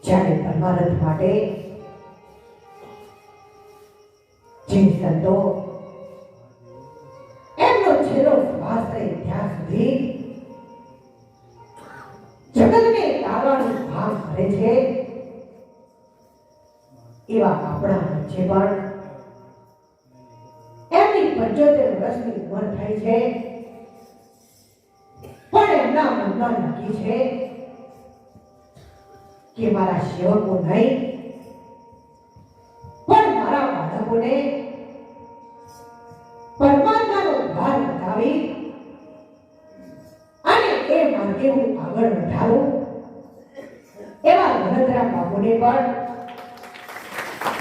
જ્યારે પરમાનંદ માટે જે સંતો એમનો છેલ્લો શ્વાસ રહે ત્યાં સુધી જગતને તારવાનું ભાગ કરે છે, એવા આપણા વચ્ચે પણ એમની 75 વર્ષની ઉંમર થઈ છે, પણ એમના મનમાં નક્કી છે કે મારા સેવકો નહીં પણ મારા બાળકોને પરમાત્માનો દ્વાર બતાવી અને એ માર્ગે હું આગળ વધારું, એવા વડોદરા બાપુને પણ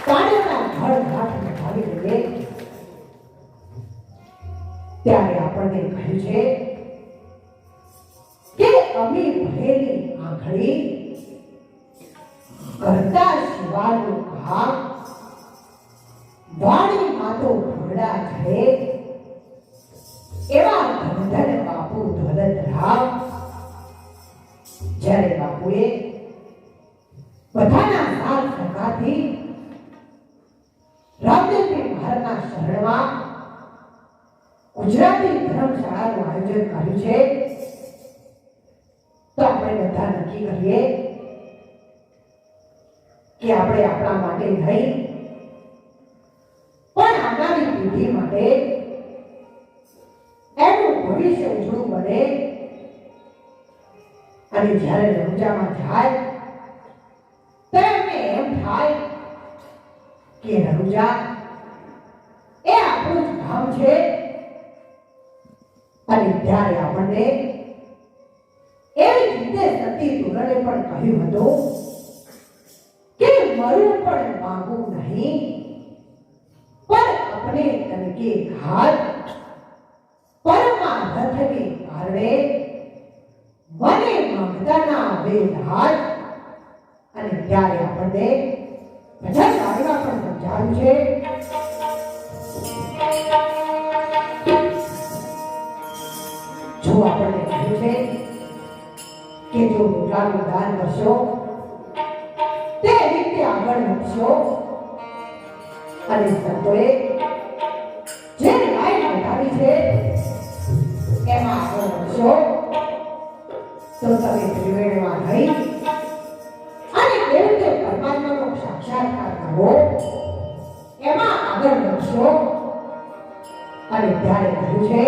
તાળીઓના ઘડઘાટ વધાવી દઈએ. ત્યારે આપણને કહ્યું છે કે અમી ભરેલી આંખડી કરતા શિવાનું કામ વાણી માતો ઘોડા છે, એવા ધનધન બાપુ દોલતરામ. જ્યારે બાપુએ બધાના સાથ સહકારથી રામદેવજી મહારાજના શરણમાં ગુજરાતી ધર્મશાળાનું આયોજન કર્યું છે, તો આપણે બધા નક્કી કરીએ કે આપણે આપણા માટે નહીં પણ આવનારી પેઢી માટે એનું ભવિષ્ય ઉજળું બને. અને જ્યારે રણુજામાં જાય તો એમને એમ થાય કે રણુજા એ આપણું જ ગામ છે. અને ત્યારે આપણને એવી રીતે સતી તુરણે પણ કહ્યું હતું કે મરું પણ માંગું નહીં પણ अपने तन के घात परमार्थ के कारणें મને માંગતાના વેધાજ. અને ત્યારે આપણને ભજન ગાવા પણ સમજાવ્યું છે. જો આપણને કહ્યું છે કે જો રોટલાનું દાન કરશો તે રીતે આગળ વધશો, અને સંતોએ જે લાઈન બતાવી છે એમાં આગળ વધશો તો તમે ત્રિવેણીમાં રહી અને કેવી રીતે પરમાત્માનો સાક્ષાત્કાર કરવો એમાં આગળ વધશો. અને ત્યારે કહ્યું છે